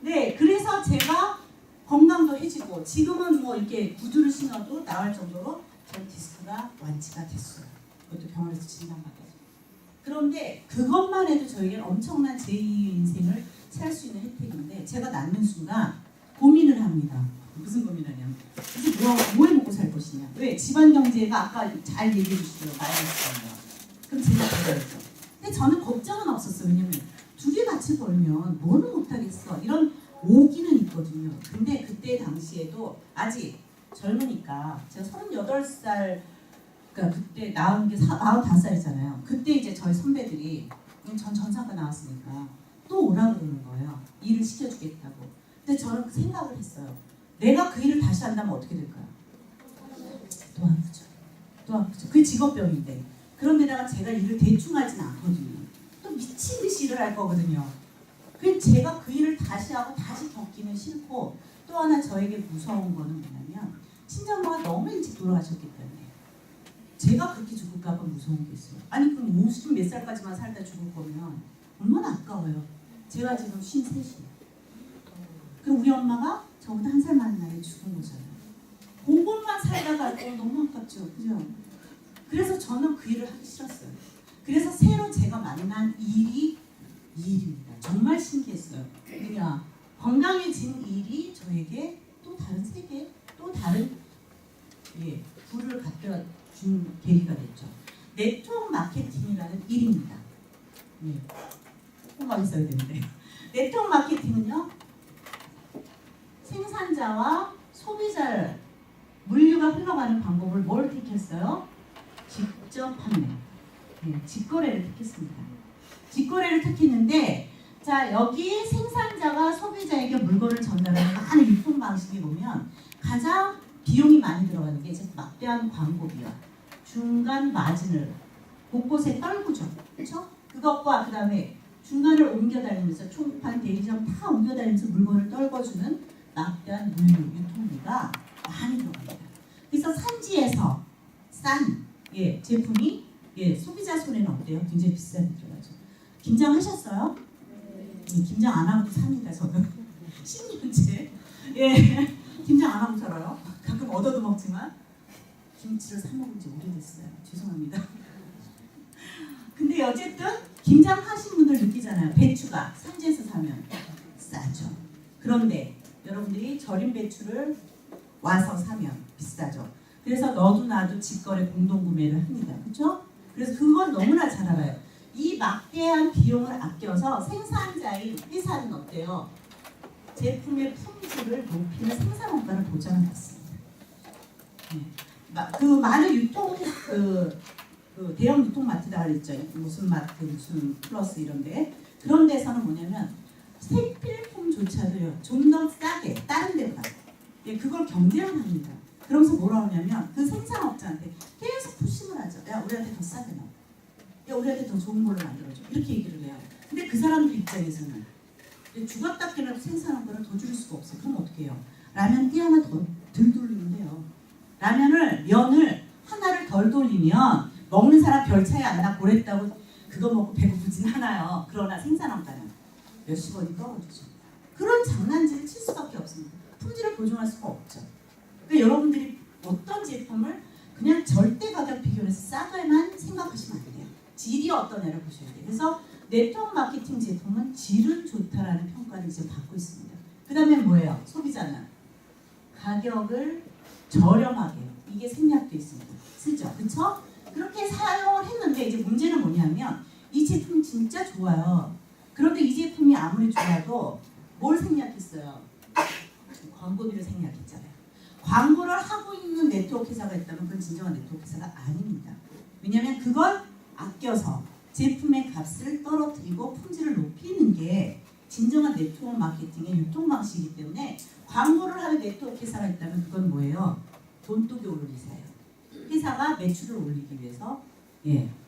네, 그래서 제가 건강도 해지고 지금은 뭐 이렇게 구두를 신어도 나을 정도로 제 디스크가 완치가 됐어요. 그것도 병원에서 진단받아서. 그런데 그것만 해도 저에게는 엄청난 제2의 인생을 살 수 있는 혜택인데 제가 낳는 순간 고민을 합니다. 무슨 고민하냐면 이제 뭐 해 먹고 살 것이냐. 왜? 집안 경제가 아까 잘 얘기해 주시죠. 마이너스잖아요. 그럼 제가 벌어야죠. 근데 저는 걱정은 없었어요. 왜냐면 두 개 같이 벌면 뭐는 못하겠어. 이런 오기는 있거든요. 근데 그때 당시에도 아직 젊으니까 제가 38살 그러니까 그때 낳은 게 45살이잖아요. 그때 이제 저희 선배들이 전 전사가 나왔으니까 또 오라고 그러는 거예요. 일을 시켜주겠다고. 근데 저는 그 생각을 했어요. 내가 그 일을 다시 한다면 어떻게 될까요? 또 아프죠. 또 아프죠. 그게 직업병인데. 그런데다가 제가 일을 대충 하진 않거든요. 또 미친 듯이 일을 할 거거든요. 그래서 제가 그 일을 다시 하고 다시 겪기는 싫고 또 하나 저에게 무서운 거는 뭐냐면 친정엄마가 너무 일찍 돌아가셨기 때문에 제가 그렇게 죽을까 봐 무서운 게 있어요. 아니 그럼 50 몇 살까지만 살다 죽을 거면 얼마나 아까워요. 제가 지금 53이에요. 그럼 우리 엄마가 저보다 한 살 많은 나이에 죽은 거잖아요. 그것만 살다가 너무 아깝죠. 그죠? 그래서 저는 그 일을 하기 싫었어요. 그래서 새로 제가 만난 일이 이 일입니다. 정말 신기했어요. 그냥 건강해진 일이 저에게 또 다른 세계, 또 다른 부를 갖다 준 계기가 됐죠. 네트워크 마케팅이라는 일입니다. 조금만 있어야 되는데 네트워크 마케팅은요. 생산자와 소비자 물류가 흘러가는 방법을 뭘 택했어요? 직접 판매, 직거래를 택했습니다. 직거래를 택했는데 자 여기 생산자가 소비자에게 물건을 전달하는 많은 유통 방식에 보면 가장 비용이 많이 들어가는 게 막대한 광고비와 중간 마진을 곳곳에 떨구죠. 그렇죠? 그것과 그 다음에 중간을 옮겨다니면서 총판 대리점 다 옮겨다니면서 물건을 떨궈주는 막대한 물류 유통비가 많이 들어갑니다. 그래서 산지에서 싼 제품이 소비자 손에는 어때요? 굉장히 비싸게 들어가죠. 김장하셨어요? 김장 안 하고도 삽니다. 저는 10년째 김장 안 하고 살아요. 가끔 얻어도 먹지만 김치를 사 먹은 지 오래됐어요. 죄송합니다. 근데 어쨌든 김장 하신 분들 느끼잖아요. 배추가 산지에서 사면 싸죠. 그런데 여러분들이 절임 배추를 와서 사면 비싸죠. 그래서 너도 나도 직거래 공동구매를 합니다. 그렇죠? 그래서 그건 너무나 잘 알아요. 이 막대한 비용을 아껴서 생산자인 회사는 어때요? 제품의 품질을 높이는 생산원가를 보장받습니다. 그 많은 유통 대형 유통마트다 그랬죠. 무슨 마트, 무슨 플러스 이런데 그런 데서는 뭐냐면 생필품조차도요 좀 더 싸게 다른 데보다 그걸 경쟁을 합니다. 그러면서 뭐라 하냐면 그 생산업자한테 계속 푸싱을 하죠. 야 우리한테 더 싸게 나와. 야 우리한테 더 좋은 걸로 만들어줘. 이렇게 얘기를 해요. 근데 그 사람들 입장에서는 죽었다 깨어나도 생산한 거를 더 줄일 수가 없어요. 그럼 어떻게 해요? 라면 띠 하나 더 덜 돌리면 돼요. 면을 하나를 덜 돌리면 먹는 사람 별 차이 안 나고 그랬다고 그거 먹고 배고프진 않아요. 그러나 생산업자는 몇십 원이 떨어지죠. 그런 장난질을 칠 수밖에 없습니다. 품질을 보증할 수가 없죠. 그러니까 여러분들이 어떤 제품을 그냥 절대 가격 비교해서 싸게만 생각하시면 안 돼요. 질이 어떠냐를 보셔야 돼요. 그래서 네트워크 마케팅 제품은 질은 좋다라는 평가를 이제 받고 있습니다. 그 다음에 뭐예요? 소비자는 가격을 저렴하게 이게 생략돼 있습니다. 쓰죠. 그쵸? 그렇게 사용을 했는데 이제 문제는 뭐냐면 이 제품이 진짜 좋아요. 그런데 이 제품이 아무리 좋아도 뭘 생략했어요? 광고비를 생략했잖아요. 광고를 하고 있는 네트워크 회사가 있다면 그건 진정한 네트워크 회사가 아닙니다. 왜냐하면 그걸 아껴서 제품의 값을 떨어뜨리고 품질을 높이는 게 진정한 네트워크 마케팅의 유통 방식이기 때문에 광고를 하는 네트워크 회사가 있다면 그건 뭐예요? 돈독이 오를 회사예요. 회사가 매출을 올리기 위해서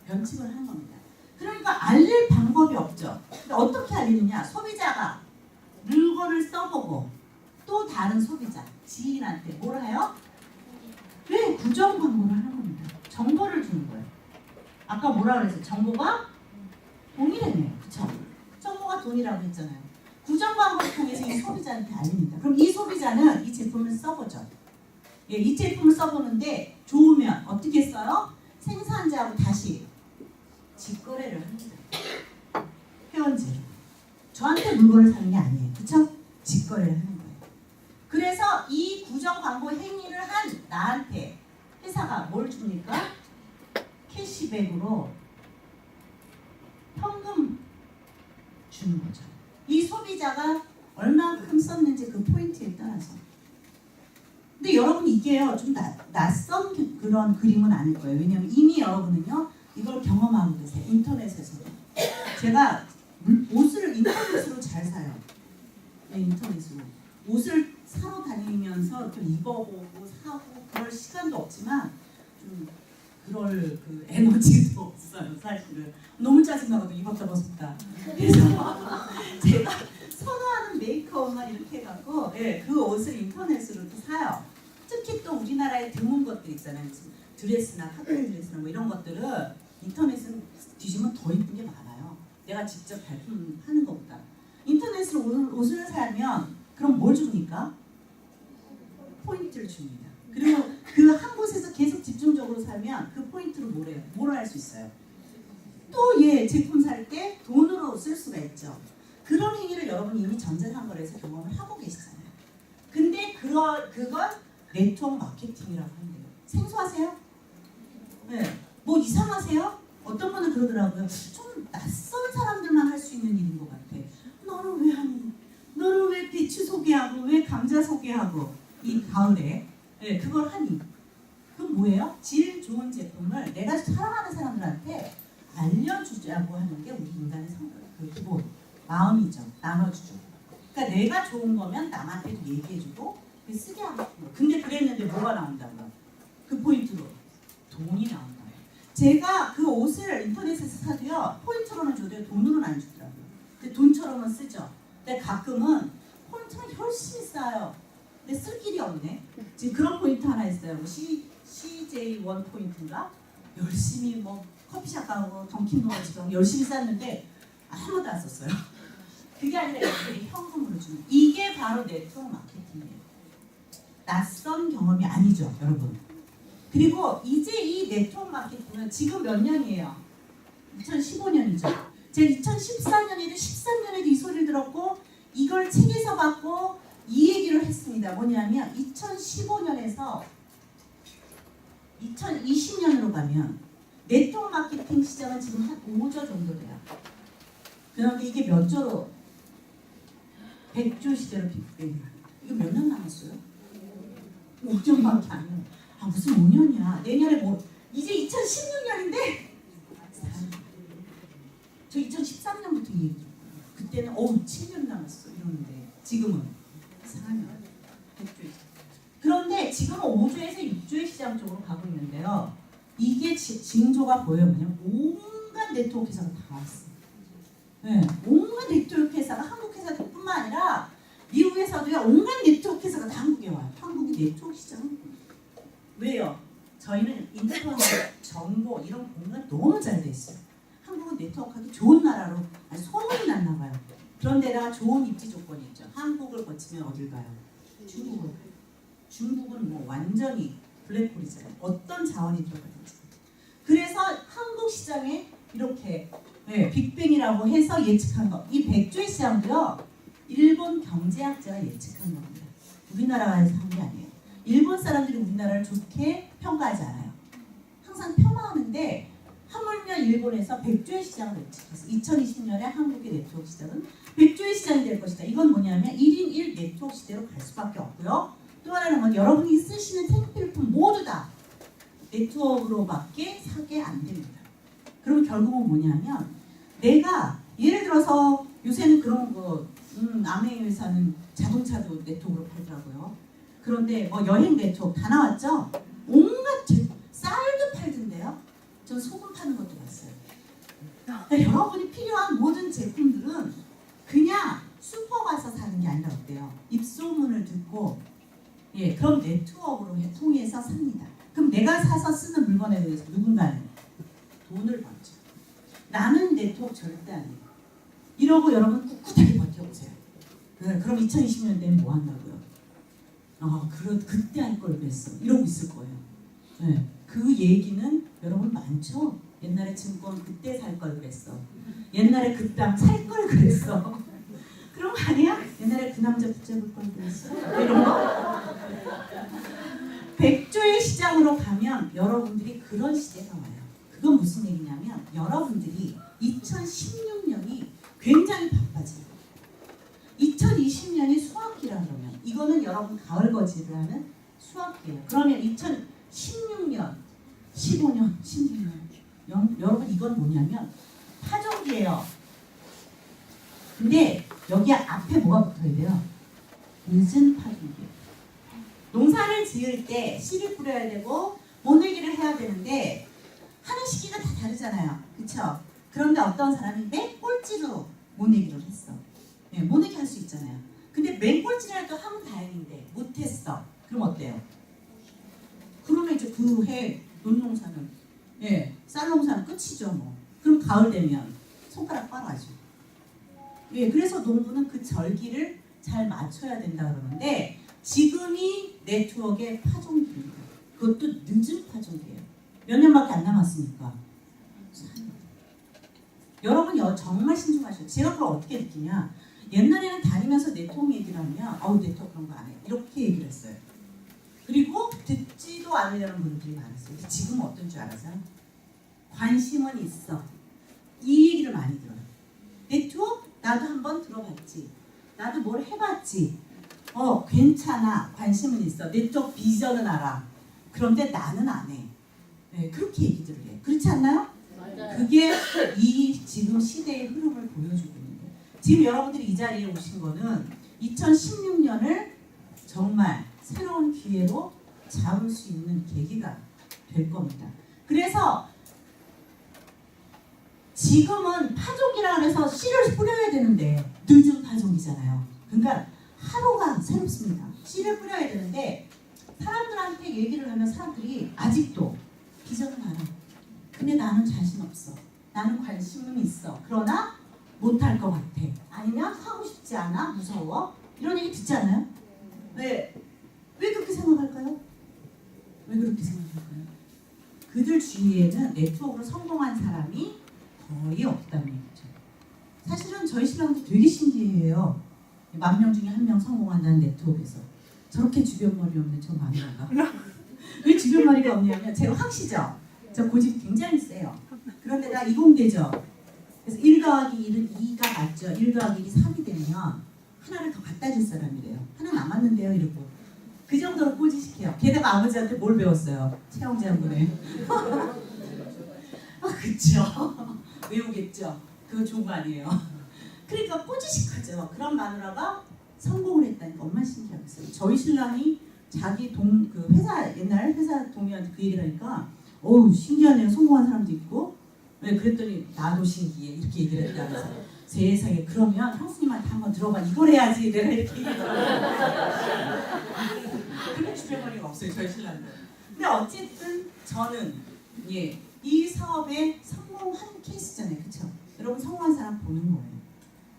변칙을 한 겁니다. 그러니까 알릴 방법이 없죠. 그러니까 어떻게 알리느냐? 소비자가 물건을 써보고 또 다른 소비자, 지인한테 뭘 해요? 부정 광고를 하는 겁니다. 정보를 주는 거예요. 아까 뭐라 그랬어요? 정보가 돈이라네요. 그쵸? 정보가 돈이라고 했잖아요. 부정 광고를 통해서 이 알립니다. 그럼 이 소비자는 이 제품을 써보죠. 예, 이 제품을 써보는데 좋으면 어떻게 써요? 생산자하고 다시 직거래를 합니다. 회원제로. 저한테 물건을 사는 게 아니에요. 그쵸? 직거래를 하는 거예요. 그래서 이 구정 광고 행위를 한 나한테 회사가 뭘 줍니까? 캐시백으로 현금 주는 거죠. 이 소비자가 얼마큼 썼는지 그 포인트에 따라서. 근데 여러분 이게요 좀 낯선 그런 그림은 아닐 거예요. 왜냐하면 이미 여러분은요 이걸 경험하고 계세요. 인터넷에서도. 제가 옷을 인터넷으로 잘 사요. 네, 인터넷으로. 옷을 사러 다니면서 좀 입어보고 사고 그럴 시간도 없지만 좀 그럴 그 에너지도 없어요. 사실은. 너무 짜증나거든요. 입었다 벗었다. 그래서 제가 선호하는 메이크업만 이렇게 해갖고 예, 그 옷을 인터넷으로 또 사요. 특히 또 우리나라에 드문 것들 있잖아요. 드레스나 카페 드레스나 뭐 이런 것들은 인터넷은 뒤지면 더 이쁜 게 많아요. 내가 직접 발품하는 것보다. 인터넷으로 옷을 사면 그럼 뭘 줍니까? 포인트를 줍니다. 그리고 그 한 곳에서 계속 집중적으로 사면 그 포인트로 뭘 할 수 있어요? 또 제품 살 때 돈으로 쓸 수가 있죠. 그런 행위를 여러분이 이미 전자상거래에서 경험을 하고 계시잖아요. 근데 그건 네트워크 마케팅이라고 하는데요. 생소하세요? 네. 뭐 이상하세요? 어떤 분은 그러더라고요. 좀 낯선 사람들만 할 수 있는 일인 것 같아. 너는 왜 하니? 너는 왜 배추 소개하고 왜 감자 소개하고 이 가을에 그걸 하니? 그건 뭐예요? 질 좋은 제품을 내가 사랑하는 사람들한테 알려주자고 하는 게 우리 인간의 그 기본 마음이죠. 나눠주죠. 그러니까 내가 좋은 거면 남한테도 얘기해주고 쓰게 하고. 근데 그랬는데 뭐가 나온다고요? 그 포인트로 돈이 나온다. 제가 그 옷을 인터넷에서 사도요 포인트로는 줘도요 돈으로는 안 주더라고요. 근데 돈처럼은 쓰죠. 근데 가끔은 포인트는 훨씬 싸요. 근데 쓸 길이 없네. 지금 그런 포인트 하나 있어요. 뭐 CJ1 포인트인가? 열심히 뭐 커피숍 가고 던킨도너츠랑 열심히 쌌는데 아무도 안 썼어요. 그게 아니라 이렇게 현금으로 주는. 이게 바로 네트워크 마케팅이에요. 낯선 경험이 아니죠, 여러분. 그리고 이제 이 네트워크 마케팅은 지금 몇 년이에요? 2015년이죠. 제가 2014년에도 13년에도 이 소리를 들었고 이걸 책에서 봤고 이 얘기를 했습니다. 뭐냐면 2015년에서 2020년으로 가면 네트워크 마케팅 시장은 지금 한 5조 정도 돼요. 그런데 이게 몇 조로? 100조 시대로 빅뱅이야. 이거 몇 년 남았어요? 5년밖에 안 해요. 아 무슨 5년이야. 내년에 뭐 이제 2016년인데 저 2013년부터 얘기했어요. 그때는 7년 남았어 이러는데 지금은 4년 100조. 그런데 지금은 5조에서 6조의 시장 쪽으로 가고 있는데요. 이게 징조가 보여요. 뭐냐면 온갖 네트워크 회사가 다 왔어요. 네, 온갖 네트워크 회사가 한국 회사뿐만 아니라 미국에서도요. 온갖 네트워크 회사가 다 한국에 와요. 한국이 네트워크 시장은 왜요? 저희는 인터넷 정보 이런 공부가 너무 잘 돼 있어요. 한국은 네트워크하기 좋은 나라로 소문이 났나 봐요. 그런데다가 좋은 입지 조건이 있죠. 한국을 거치면 어딜 가요? 중국을 가요. 중국은 뭐 완전히 블랙홀이잖아요. 어떤 자원이 들어가든지. 그래서 한국 시장에 이렇게 빅뱅이라고 해서 예측한 거. 이 100조의 시장도요. 일본 경제학자가 예측한 겁니다. 우리나라가 해서 한 게 아니에요. 일본 사람들이 우리나라를 좋게 평가하지 않아요. 항상 폄하하는데 하물며 일본에서 100조의 시장을 예측해서 2020년에 한국의 네트워크 시장은 100조의 시장이 될 것이다. 이건 뭐냐면 1인 1 네트워크 시대로 갈 수밖에 없고요. 또 하나는 뭐 여러분이 쓰시는 생필품 모두 다 네트워크로밖에 사게 안 됩니다. 그러면 결국은 뭐냐면 내가 예를 들어서 요새는 그런 거 아메이 회사는 자동차도 네트워크로 팔더라고요. 그런데 뭐 여행 네트워크 다 나왔죠? 온갖 쌀도 팔던데요. 전 소금 파는 것도 봤어요. 그러니까 여러분이 필요한 모든 제품들은 그냥 슈퍼 가서 사는 게 아니라 어때요? 입소문을 듣고 그럼 네트워크로 통해서 삽니다. 그럼 내가 사서 쓰는 물건에 대해서 누군가는 돈을 받죠. 나는 네트워크 절대 안 해요. 이러고 여러분 꿋꿋하게 버텨보세요. 네, 그럼 2020년대는 뭐 한다고요? 그때 할 걸 그랬어. 이러고 있을 거예요. 네, 그 얘기는 여러분 많죠? 옛날에 증권 그때 살 걸 그랬어. 옛날에 그 땅 살 걸 그랬어. 그런 거 아니야? 옛날에 그 남자 붙잡을 걸 그랬어. 이런 거? 백조의 시장으로 가면 여러분들이 그런 시대가 와요. 그건 무슨 얘기냐면 여러분들이 2016년이 굉장히 바빠져요. 2020년이 수학기라 그러면 이거는 여러분 가을 거지를 하는 수학기예요. 그러면 2016년, 15년, 16년 여러분 이건 뭐냐면 파종기예요. 근데 여기 앞에 뭐가 붙어야 돼요? 늦은 파종기. 농사를 지을 때 씨를 뿌려야 되고 모내기를 해야 되는데 하는 시기가 다 다르잖아요. 그쵸? 그런데 어떤 사람이 맨 꼴찌로 모내기를 했어. 네, 모내기 할 수 있잖아요. 근데 맨 꼴찌라도 하면 다행인데 못했어. 그럼 어때요? 그러면 이제 그 해 논농사는 쌀농사는 끝이죠 뭐. 그럼 가을 되면 손가락 빨아줘. 그래서 농부는 그 절기를 잘 맞춰야 된다 그러는데 지금이 네트워크의 파종기입니다. 그것도 늦은 파종기예요. 몇 년밖에 안 남았으니까. 여러분 정말 신중하셔요. 제가 그걸 어떻게 느끼냐. 옛날에는 다니면서 네트워크 얘기를 하면 네트워크 그런 거 안 해. 이렇게 얘기를 했어요. 그리고 듣지도 않으려는 분들이 많았어요. 근데 지금은 어떤 줄 알아요? 관심은 있어. 이 얘기를 많이 들어요. 네트워크? 나도 한번 들어봤지. 나도 뭘 해봤지. 괜찮아. 관심은 있어. 네트워크 비전은 알아. 그런데 나는 안 해. 네, 그렇게 얘기들을 해. 그렇지 않나요? 맞아요. 그게 이 지금 시대의 흐름을 보여주고 있는 거예요. 지금 여러분들이 이 자리에 오신 거는 2016년을 정말 새로운 기회로 잡을 수 있는 계기가 될 겁니다. 그래서 지금은 파종기라 해서 씨를 뿌려야 되는데 늦은 파종이잖아요. 그러니까 하루가 새롭습니다. 씨를 뿌려야 되는데 사람들한테 얘기를 하면 사람들이 아직도 비전은 알아. 근데 나는 자신 없어. 나는 관심은 있어. 그러나 못할 것 같아. 아니면 하고 싶지 않아. 무서워. 이런 얘기 듣지 않아요? 왜 그렇게 생각할까요? 왜 그렇게 생각할까요? 그들 주위에는 네트워크로 성공한 사람이 거의 없다는 얘기죠. 사실은 저희 신랑도 되게 신기해요. 10,000명 중에 1명 성공한다는 네트워크에서 저렇게 주변 머리 없는 저 마누라가 왜 주변 머리가 없냐면 제가 확시죠. 저 고집 굉장히 세요. 그런데 나 이공대죠. 그래서 1 더하기 1은 2가 맞죠. 1 더하기 1이 3이 되면 하나를 더 갖다 줄 사람이래요. 하나 남았는데요 이러고. 그 정도로 꼬지식해요. 게다가 아버지한테 뭘 배웠어요? 채용제한군에. 그쵸. 외우겠죠. 그거 좋은 거 아니에요. 그러니까 꼬지식하죠. 그런 마누라가 성공을 했다니까 얼마나 신기하겠어요. 저희 신랑이 자기 옛날 회사 동료한테 그 얘기를 하니까 신기하네요. 성공한 사람도 있고. 그랬더니 나도 신기해. 이렇게 얘기를 했다면서. 세상에 그러면 형수님한테 한번 들어봐. 이걸 해야지. 내가 이렇게 얘기하더라고요. 그런 주변머리가 없어요. 저희 신랑은. 근데 어쨌든 저는 이 사업에 성공한 케이스잖아요. 그쵸? 여러분 성공한 사람 보는 거예요.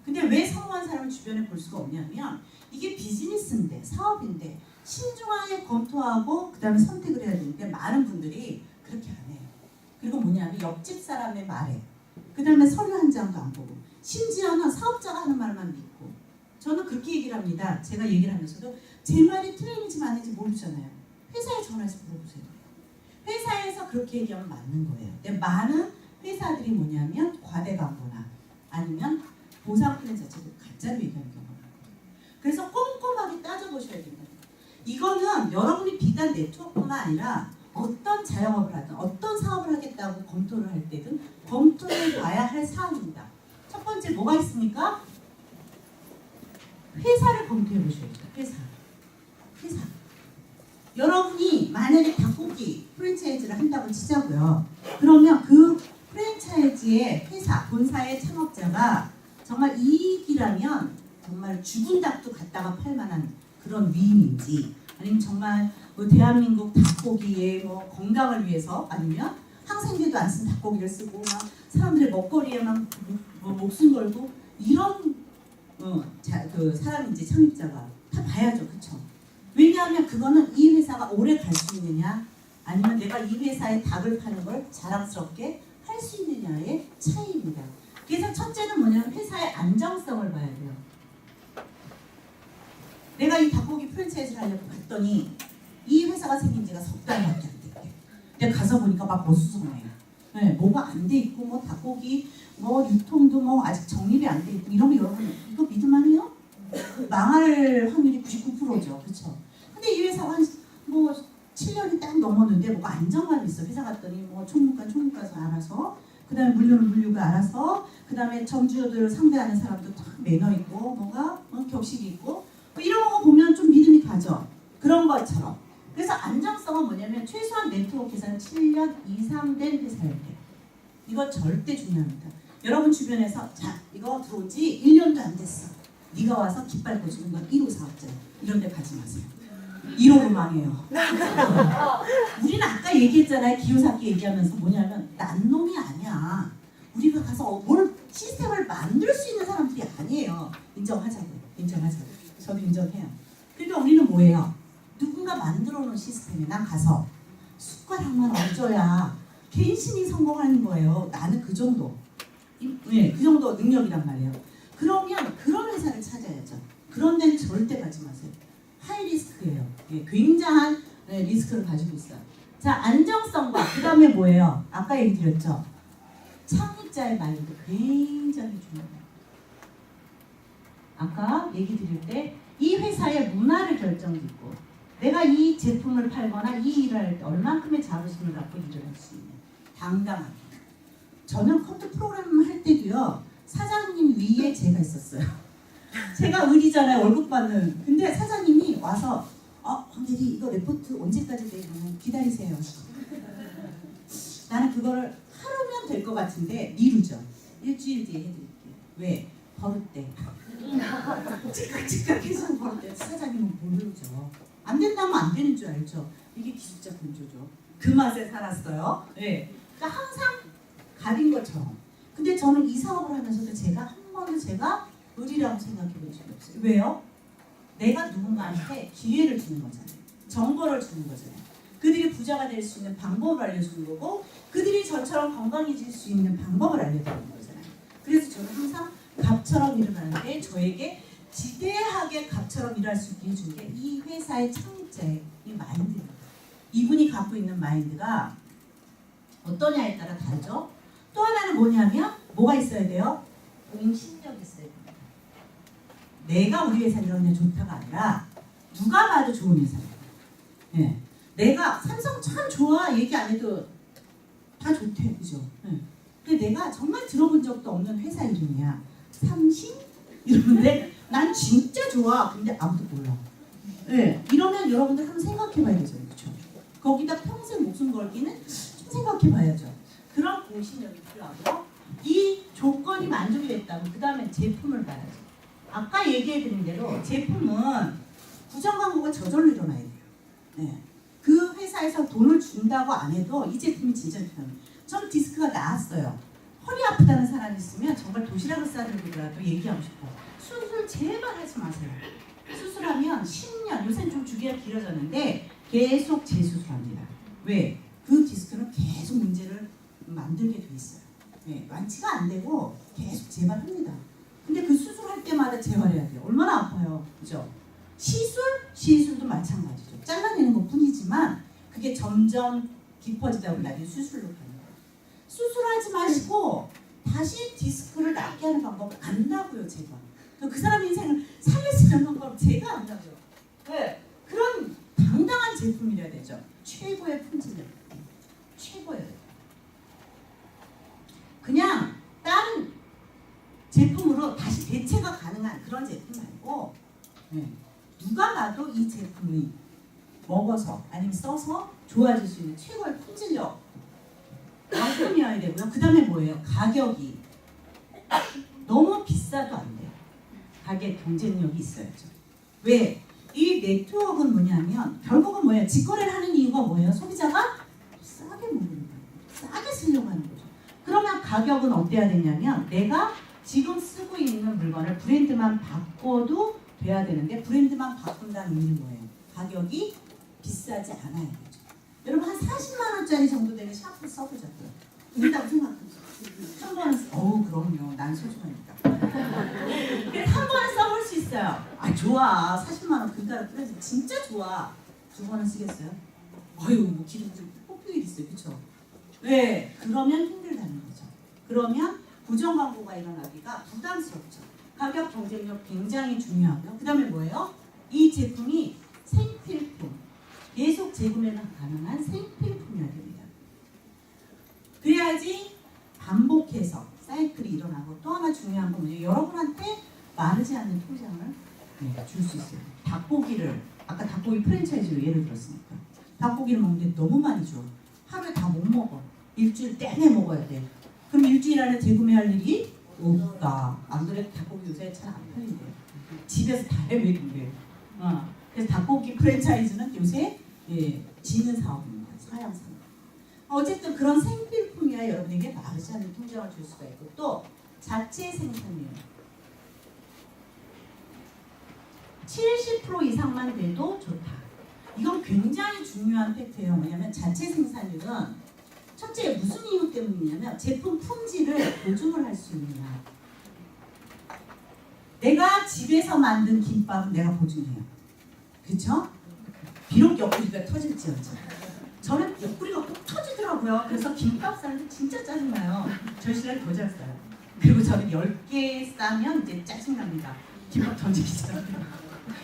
근데 왜 성공한 사람을 주변에 볼 수가 없냐면 이게 비즈니스인데 사업인데 신중하게 검토하고 그 다음에 선택을 해야 되는데 많은 분들이 그렇게 안 해요. 그리고 뭐냐면 옆집 사람의 말에 그 다음에 서류 한 장도 안 보고 심지어는 사업자가 하는 말만 믿고 저는 그렇게 얘기를 합니다. 제가 얘기를 하면서도 제 말이 틀린지 맞는지 모르잖아요. 회사에 전화해서 물어보세요. 회사에서 그렇게 얘기하면 맞는 거예요. 근데 많은 회사들이 뭐냐면 과대 광고나 아니면 보상 플랜 자체도 가짜로 얘기하는 경우가 많거든요. 그래서 꼼꼼하게 따져보셔야 됩니다. 이거는 여러분이 비단 네트워크뿐만 아니라 어떤 자영업을 하든 어떤 사업을 하겠다고 검토를 할 때든 검토해 봐야 할 사안입니다. 첫 번째 뭐가 있습니까? 회사를 검토해 보셔야죠. 회사. 여러분이 만약에 닭고기 프랜차이즈를 한다고 치자고요. 그러면 그 프랜차이즈의 회사, 본사의 창업자가 정말 이익이라면 정말 죽은 닭도 갖다가 팔 만한 그런 위임인지 아니면 정말 대한민국 닭고기의 건강을 위해서 아니면 항생제도 안 쓴 닭고기를 쓰고 막 사람들의 먹거리에만 목숨 걸고 이런 그 사람 이제 창립자가 다 봐야죠, 그렇죠? 왜냐하면 그거는 이 회사가 오래 갈 수 있느냐, 아니면 내가 이 회사에 닭을 파는 걸 자랑스럽게 할 수 있느냐의 차이입니다. 그래서 첫째는 뭐냐면 회사의 안정성을 봐야 돼요. 내가 이 닭고기 프랜차이즈를 하려고 갔더니 이 회사가 생긴 지가 석 달밖에 안 됐대. 근데 가서 보니까 막 어수선해. 네, 뭐가 안 돼 있고 뭐 닭고기 뭐 유통도 뭐 아직 정립이 안 돼 있고 이러면 여러분 이거 믿을만해요? 망할 확률이 99%죠. 그렇죠? 근데 이 회사가 뭐 7년이 딱 넘었는데 뭐가 안정감이 있어. 회사 갔더니 뭐 총무과에서 알아서, 그 다음에 물류는 물류가 알아서, 그 다음에 점주들 상대하는 사람도 딱 매너 있고 뭐가 격식이 있고 뭐 이런 거 보면 좀 믿음이 가죠. 그런 것처럼. 그래서 안정성은 뭐냐면 최소한 네트워크 계산 7년 이상 된 회사일 때. 이거 절대 중요합니다. 여러분 주변에서 자 이거 들어온 지 1년도 안 됐어. 네가 와서 깃발 꽂는 건 1호 사업자. 이런 데 가지 마세요. 1호로 망해요. 우리는 아까 얘기했잖아요. 기요사키 얘기하면서 뭐냐면 난 놈이 아니야. 우리가 가서 뭘 시스템을 만들 수 있는 사람들이 아니에요. 인정하자고요. 저도 인정해요. 그러니까 우리는 뭐예요? 누군가 만들어 놓은 시스템에 난 가서 숟가락만 얹어야 개인신이 성공하는 거예요. 나는 그 정도. 네, 그 정도 능력이란 말이에요. 그러면 그런 회사를 찾아야죠. 그런 데는 절대 가지 마세요. 하이 리스크예요. 예, 굉장한 리스크를 가지고 있어요. 자, 안정성과 그 다음에 뭐예요? 아까 얘기 드렸죠. 창립자의 마인드 굉장히 중요해요. 아까 얘기 드릴 때 이 회사의 문화를 결정짓고 내가 이 제품을 팔거나 이 일을 할 때 얼만큼의 자부심을 갖고 일을 할 수 있는 당당하게. 저는 컴퓨터 프로그램 할 때도요. 사장님 위에 제가 있었어요. 제가 의리잖아요. 월급 받는. 근데 사장님이 와서 황 대리 이거 레포트 언제까지 되면 기다리세요. 나는 그거를 하루면 될 것 같은데 미루죠. 일주일 뒤에 해드릴게요. 왜? 버릇 때. 찌깍찌깍 해서 버릇 때 사장님은 모르죠. 안 된다면 안 되는 줄 알죠. 이게 기술자 근조죠. 그 맛에 살았어요. 네. 그러니까 항상 가린 것처럼. 근데 저는 이 사업을 하면서도 제가 한 번도 제가 의리라고 생각해 본 적이 없어요. 왜요? 내가 누군가한테 기회를 주는 거잖아요. 정보를 주는 거잖아요. 그들이 부자가 될 수 있는 방법을 알려주는 거고 그들이 저처럼 건강해질 수 있는 방법을 알려드리는 거잖아요. 그래서 저는 항상 갑처럼 일을 하는데 저에게 지대하게 갑처럼 일할 수 있게 해준 게 이 회사의 창립자의 이 마인드입니다. 이분이 갖고 있는 마인드가 어떠냐에 따라 다르죠. 또 하나는 뭐냐면 뭐가 있어야 돼요? 공신력이 있어야 됩니다. 내가 우리 회사 이러냐 좋다가 아니라 누가 봐도 좋은 회사예요. 네. 내가 삼성 참 좋아 얘기 안 해도 다 좋대, 그죠? 네. 근데 내가 정말 들어본 적도 없는 회사 이름이야. 삼신? 이러는데 난 진짜 좋아. 근데 아무도 몰라. 네. 이러면 여러분들 한번 생각해봐야 되죠, 그렇죠? 거기다 평생 목숨 걸기는 좀 생각해봐야죠. 그런 공신력이 필요하고 이 조건이 만족이 됐다면 그 다음에 제품을 봐야죠. 아까 얘기해드린 대로 제품은 부정 광고가 저절로 일어나야 돼요. 네. 그 회사에서 돈을 준다고 안 해도 이 제품이 진짜 필요합니다. 전 디스크가 나았어요. 허리 아프다는 사람이 있으면 정말 도시락을 싸들고라도 얘기하고 싶어요. 수술 제발 하지 마세요. 수술하면 10년, 요새는 좀 주기가 길어졌는데 계속 재수술합니다. 왜? 그 디스크는 계속 문제를 만들게 돼 있어요. 네, 완치가 안 되고 계속 재발합니다. 근데 그 수술할 때마다 재활해야 돼요. 얼마나 아파요. 그죠? 시술도 마찬가지죠. 잘라내는 것 뿐이지만 그게 점점 깊어지다 보면 나중에 수술로 가는 거예요. 수술하지 마시고 다시 디스크를 낫게 하는 방법을 안다고요, 제가. 그 사람 인생을 살릴 수 있는 방법을 제가 안다고요. 네, 그런 당당한 제품이라야 되죠. 최고의 품질력. 최고예요. 그냥 다른 제품으로 다시 대체가 가능한 그런 제품 말고 네. 누가 봐도 이 제품이 먹어서 아니면 써서 좋아질 수 있는 최고의 품질력 만큼이어야 되고요. 그 다음에 뭐예요? 가격이 너무 비싸도 안 돼요. 가격 경쟁력이 있어야죠. 왜? 이 네트워크는 뭐냐면 결국은 뭐예요? 직거래를 하는 이유가 뭐예요? 소비자가 싸게 먹는 거예요. 싸게 쓰려고 하는 거죠. 그러면 가격은 어때야 되냐면 내가 지금 쓰고 있는 물건을 브랜드만 바꿔도 돼야 되는데 브랜드만 바꾼다는 의미는 뭐예요? 가격이 비싸지 않아야 되죠. 여러분 한 40만 원짜리 정도 되는 샤프 써보자고요. 된다고 생각해보세요. 한 번은 그럼요. 난 소중하니까. 그래서 한 번은 써볼 수 있어요. 아 좋아. 40만 원 금가루 뿌려서 진짜 좋아. 두 번은 쓰겠어요? 아유 뭐 기름 좀 뽑힐 일 있어요. 그쵸? 왜? 그러면 힘들다는 거죠. 그러면 부정 광고가 일어나기가 부담스럽죠. 가격 경쟁력 굉장히 중요하고요. 그 다음에 뭐예요? 이 제품이 생필품, 계속 재구매가 가능한 생필품이어야 됩니다. 그래야지 반복해서 사이클이 일어나고 또 하나 중요한 건 뭐냐면 여러분한테 마르지 않는 통장을 줄 수 있어요. 닭고기를 아까 닭고기 프랜차이즈로 예를 들었으니까 닭고기를 먹는데 너무 많이 줘. 하루에 다 못 먹어. 일주일 내내 먹어야 돼. 그럼 일주일 안에 재구매할 일이 없다. 안 그래도 닭고기 요새 잘 안 팔린대요. 집에서 다 해먹는데요. 그래서 닭고기 프랜차이즈는 요새 지는 사업입니다. 사양 사업. 어쨌든 그런 생필품이야 여러분에게 마르지 않는 통장을 줄 수가 있고 또 자체 생산률 70% 이상만 돼도 좋다. 이건 굉장히 중요한 팩트예요. 뭐냐면 자체 생산률은 첫째 무슨 이유 때문이냐면 제품 품질을 보증을 할 수 있느냐. 내가 집에서 만든 김밥은 내가 보증해요. 그쵸? 비록 옆구리가 터질지언정. 저는 옆구리가 꼭 터지더라고요. 그래서 김밥 싸는데 진짜 짜증나요. 저희 신랑이 더 잘 싸요. 그리고 저는 10개 싸면 이제 짜증납니다. 김밥 던지기 전에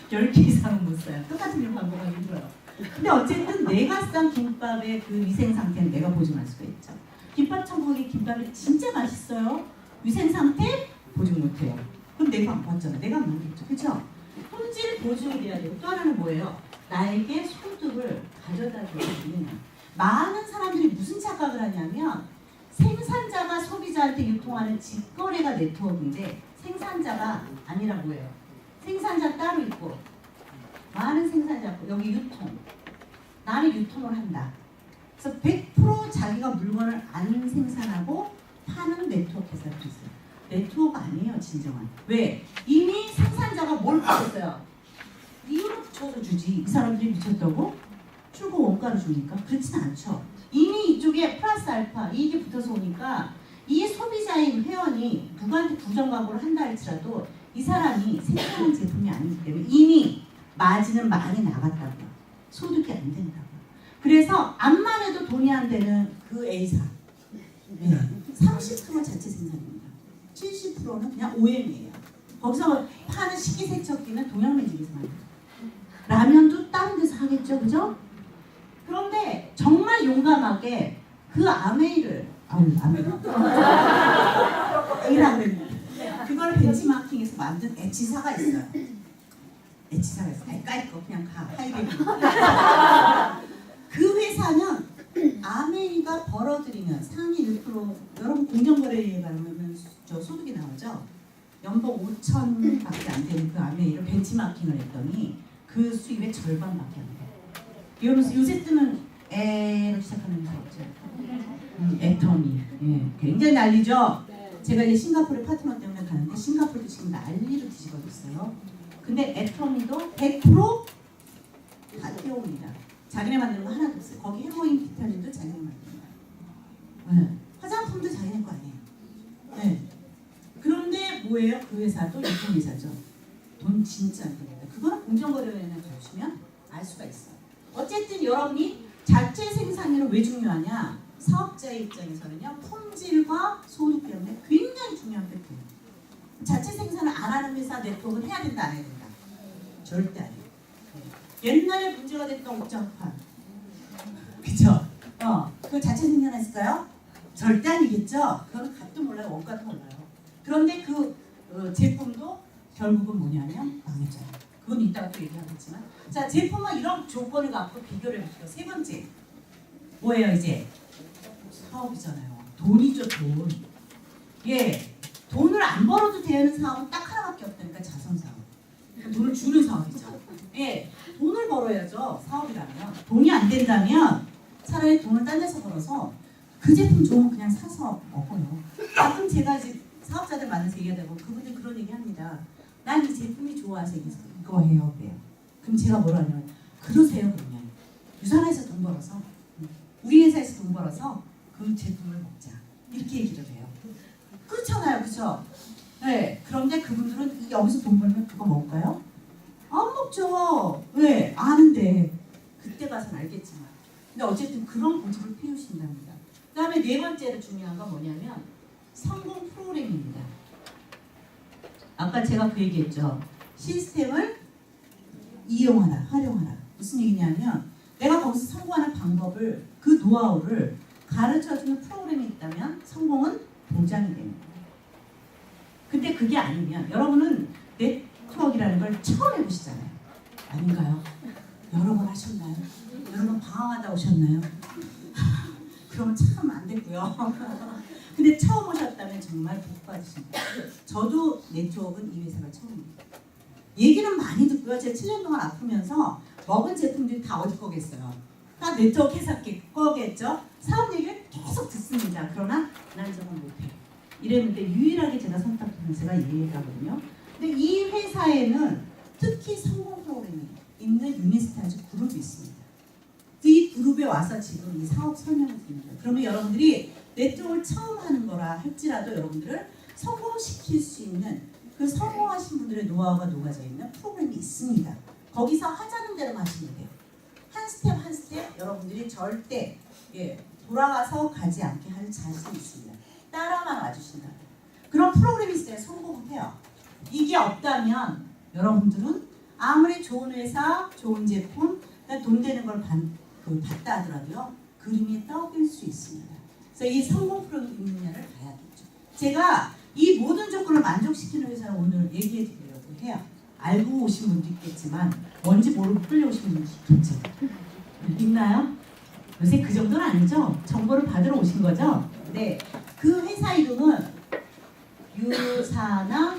10개 이상은 못 싸요. 똑같은 일 반복하기 힘들어요. 근데 어쨌든 내가 싼 김밥의 그 위생 상태는 내가 보증할 수가 있죠. 김밥 천국의 김밥이 진짜 맛있어요. 위생 상태 보증 못해요. 그럼 내가 안 봤잖아. 내가 안 만들었죠. 그렇죠? 품질 보증이 돼야 되고 또 하나는 뭐예요? 나에게 소득을 가져다 줄 수 있느냐. 많은 사람들이 무슨 착각을 하냐면 생산자가 소비자한테 유통하는 직거래가 네트워크인데 생산자가 아니라 뭐예요? 생산자 따로 있고 많은 생산자 있고 여기 유통. 나는 유통을 한다. 그래서 100% 자기가 물건을 안 생산하고 파는 네트워크 회사도 있어요. 네트워크 아니에요 진정한. 왜? 이미 생산자가 뭘 붙였어요? 이유를 붙여서 주지. 이 사람들이 미쳤다고? 출고 원가를 주니까? 그렇진 않죠. 이미 이쪽에 플러스 알파 이익이 붙어서 오니까 이 소비자인 회원이 누구한테 부정 광고를 한다 할지라도 이 사람이 생산한 제품이 아니기 때문에 이미 마진은 많이 나갔다고요. 소득이 안 된다고요. 그래서 암만 해도 돈이 안 되는 그 A사 30% 자체 생산입니다. 70%는 그냥 OM이에요. 거기서 파는 식기세척기는 동양매직에서 만들어요. 라면도 다른 데서 하겠죠. 그죠? 그런데 정말 용감하게 그 아메이를 그걸 벤치마킹해서 만든 H사가 있어요. H사가 있어요. 까이거 그냥 가. 하이레벨. 그 회사는 아메이가 벌어들이는 상위 1% 여러분 공정거래에 가면 저 소득이 나오죠. 연봉 5천밖에 안 되는 그 아메이를 벤치마킹을 했더니 그 수입의 절반밖에 안 돼요. 이러면서 요새 뜨는 에로 시작하는 거 있죠. 애터미. 굉장히 난리죠. 제가 이제 싱가포르 파트너 때문에 가는데 싱가포르도 지금 난리로 뒤집어져 있어요. 근데 애터미도 100%다 떼옵니다. 자기네 만드는 거 하나도 없어요. 거기 헤어인 비타민도 자기네 만드는 거예요. 화장품도 자기네 거 아니에요. 그런데 뭐예요? 그 회사도 유통회사죠. 돈 진짜 안 됩니다. 그거는 공정거래위원회에 가시면 알 수가 있어요. 어쨌든 여러분이 자체 생산률은 왜 중요하냐? 사업자의 입장에서는요. 품질과 소득 때문에 굉장히 중요한 팩트예요. 자체 생산을 안 하는 회사 네트워크는 해야 된다 안 해야 된다? 절대 안 해요. 옛날에 문제가 됐던 옥장판 그쵸? 그거 자체 생산했을까요? 절대 아니겠죠? 그거는 값도 몰라요. 원가도 몰라요. 그런데 그 제품도 결국은 뭐냐면 망했잖아요. 그건 이따가 또 얘기하겠지만 자 제품은 이런 조건을 갖고 비교를 해볼게요. 세 번째 뭐예요 이제? 사업이잖아요. 돈이죠 돈. 돈을 안 벌어도 되는 사업은 딱 하나밖에 없다니까 자선사업. 그러니까 돈을 주는 사업이죠. 돈을 벌어야죠 사업이라면. 돈이 안 된다면 차라리 돈을 딴 데서 벌어서 그 제품 좋으면 그냥 사서 먹어요. 가끔 제가 이제 사업자들 만나서 얘기하다 보면 그분들 그런 얘기 합니다. 난 이 제품이 좋아서 이거 해요. 그래요. 그럼 제가 뭐라 하냐면 그러세요 그러면. 유산에서 돈 벌어서 우리 회사에서 돈 벌어서 그 제품을 먹자. 이렇게 얘기를 해요. 그렇잖아요. 그렇죠? 네. 그런데 그분들은 여기서 돈 벌면 그거 먹을까요? 안 먹죠. 왜? 아는데. 그때 가서는 알겠지만. 근데 어쨌든 그런 고집을 피우신답니다. 그 다음에 네 번째로 중요한 건 뭐냐면 성공 프로그램입니다. 아까 제가 그 얘기했죠. 시스템을 이용하라, 활용하라. 무슨 얘기냐면 내가 거기서 성공하는 방법을 그 노하우를 가르쳐주는 프로그램이 있다면 성공은 보장이 됩니다. 근데 그게 아니면 여러분은 네트워크라는 걸 처음 해보시잖아요. 아닌가요? 여러 번 하셨나요? 여러 번 방황하다 오셨나요? 그러면 참 안 됐고요. 근데 처음 오셨다면 정말 복 받으십니다. 저도 네트워크는 이 회사가 처음입니다. 얘기는 많이 듣고요. 제가 7년 동안 아프면서 먹은 제품들이 다 어디 거겠어요. 다 네트워크 회사 거겠죠. 사업 얘기를 계속 듣습니다. 그러나 난 저건 못해. 이랬는데 유일하게 제가 선택한 회사가 이 회사거든요. 근데 이 회사에는 특히 성공 프로그램이 있는 유니스타즈 그룹이 있습니다. 이 그룹에 와서 지금 이 사업 설명을 드립니다. 그러면 여러분들이 네트워크를 처음 하는 거라 할지라도 여러분들을 성공시킬 수 있는 그 성공하신 분들의 노하우가 녹아져 있는 프로그램이 있습니다. 거기서 하자는 대로 하시면 돼요. 한 스텝 한 스텝 여러분들이 절대 돌아가서 가지 않게 할 자신이 있습니다. 따라만 와주신다. 그런 프로그램이 있어야 성공을 해요. 이게 없다면 여러분들은 아무리 좋은 회사, 좋은 제품, 돈 되는 걸 받다 하더라도요. 그림이 떡일 수 있습니다. 그래서 이 성공 프로그램이 있느냐를 봐야겠죠. 제가 이 모든 조건을 만족시키는 회사를 오늘 얘기해 드리려고 해요. 알고 오신 분도 있겠지만 뭔지 모르고 끌려오신 분도 있겠죠. 있나요? 요새 그 정도는 아니죠? 정보를 받으러 오신 거죠? 네. 그 회사 이름은 유사나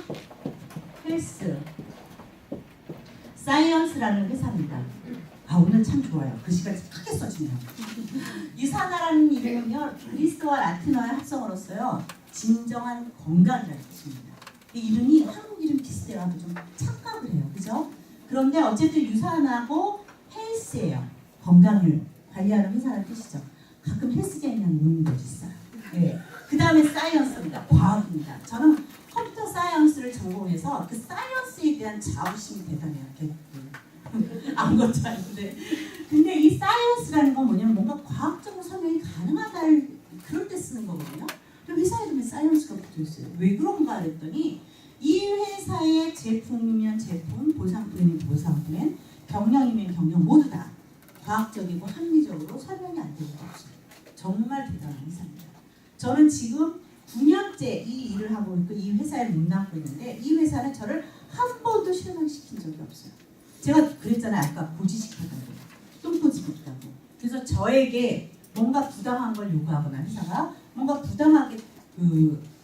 헬스 사이언스라는 회사입니다. 아 오늘 참 좋아요. 글씨가 크게 써지네요. 유사나라는 이름은요 그리스와 라틴어의 합성어로서요 진정한 건강이라는 뜻입니다. 이 이름이 한국 이름 비슷해요. 좀 착각을 해요. 그죠? 그런데 어쨌든 유사나고 헬스예요. 건강을 관리하는 회사라는 뜻이죠. 가끔 헬스장이라는 의미도 있어요. 네. 그 다음에 사이언스입니다. 과학입니다. 저는 컴퓨터 사이언스를 전공해서 그 사이언스에 대한 자부심이 대단해요. 아무것도 아닌데. 근데 이 사이언스라는 건 뭐냐면 뭔가 과학적으로 설명이 가능하다 그럴 때 쓰는 거거든요. 그럼 회사 이름에 사이언스가 붙어있어요. 왜 그런가 그랬더니 이 회사의 제품이면 제품, 보상품이면 보상품, 경영이면 경영 모두 다 과학적이고 합리적으로 설명이 안 되는 거 없어요. 정말 대단한 회사입니다. 저는 지금 9년째 이 일을 하고 있고 이 회사에 문남고 있는데 이 회사는 저를 한 번도 실망시킨 적이 없어요. 제가 그랬잖아요. 아까 고지식하다고. 똥고집있다고. 그래서 저에게 뭔가 부당한 걸 요구하거나 회사가 뭔가 부당하게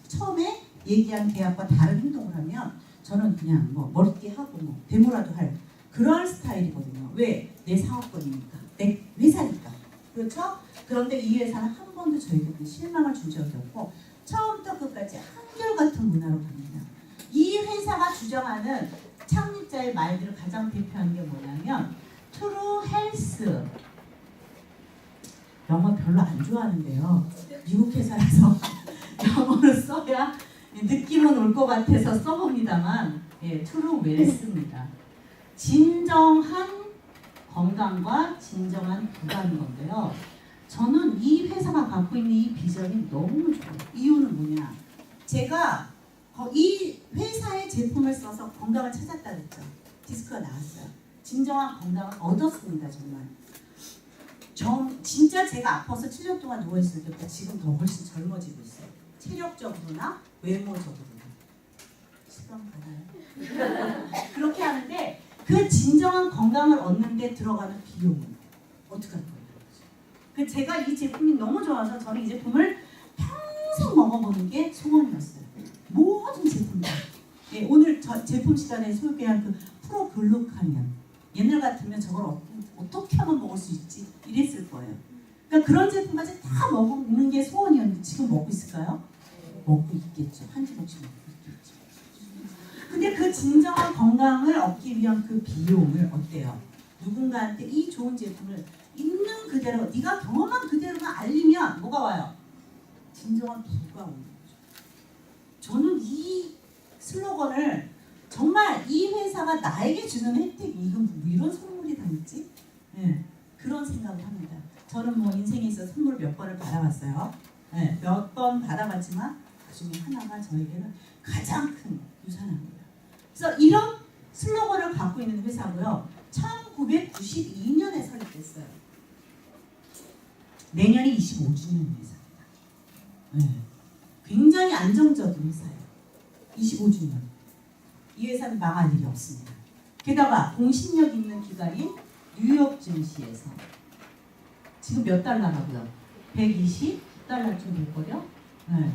처음에 얘기한 계약과 다른 행동을 하면 저는 그냥 뭐 머리띠 하고 뭐 데모라도 할 그런 스타일이거든요. 왜? 내 사업권이니까. 내 회사니까. 그렇죠? 그런데 이 회사는 한 번도 저에게 실망을 준 적이 없고 처음부터 끝까지 한결같은 문화로 갑니다. 이 회사가 주장하는 창립자의 말들을 가장 대표하는 게 뭐냐면 트루 헬스 영어 별로 안 좋아하는데요. 미국 회사라서 영어를 써야 느낌은 올 것 같아서 써봅니다만 트루 웰스입니다. 진정한 건강과 진정한 부가인 건데요. 저는 이 회사가 갖고 있는 이 비전이 너무 좋아요. 이유는 뭐냐? 제가 이 회사의 제품을 써서 건강을 찾았다 그랬죠. 디스크가 나왔어요. 진정한 건강을 얻었습니다. 정말. 진짜 제가 아파서 7년 동안 누워있을 때보다 지금 더 훨씬 젊어지고 있어요. 체력적으로나 외모적으로나. 시간 받아요. 그렇게 하는데 그 진정한 건강을 얻는 데 들어가는 비용은 어떻게 할 거예요? 그 제가 이 제품이 너무 좋아서 저는 이 제품을 평생 먹어보는 게 소원이었어요. 모든 제품들. 오늘 제품 시간에 소개한 그 프로글루카면 옛날 같으면 저걸 어떻게 하면 먹을 수 있지? 이랬을 거예요. 그러니까 그런 제품까지 다 먹는 게 소원이었는데 지금 먹고 있을까요? 먹고 있겠죠. 한 주먹씩 먹고 있겠죠. 근데 그 진정한 건강을 얻기 위한 그 비용을 어때요? 누군가한테 이 좋은 제품을 있는 그대로 네가 경험한 그대로만 알리면 뭐가 와요? 진정한 부가 오는 거죠. 저는 이 슬로건을 정말 이 회사가 나에게 주는 혜택이 이건 뭐 이런 선물이 다 있지? 네, 그런 생각을 합니다. 저는 뭐 인생에 있어서 선물 몇 번을 받아봤어요. 네, 몇 번 받아봤지만 그 중에 하나가 저에게는 가장 큰 유산입니다. 그래서 이런 슬로건을 갖고 있는 회사고요. 1992년에 설립됐어요. 내년이 25주년 회사입니다. 네, 굉장히 안정적인 회사예요. 25주년. 이 회사는 망할 일이 없습니다. 게다가 공신력 있는 기관인 뉴욕 증시에서 지금 몇 달러라고요? 120달러쯤 될 거요? 네.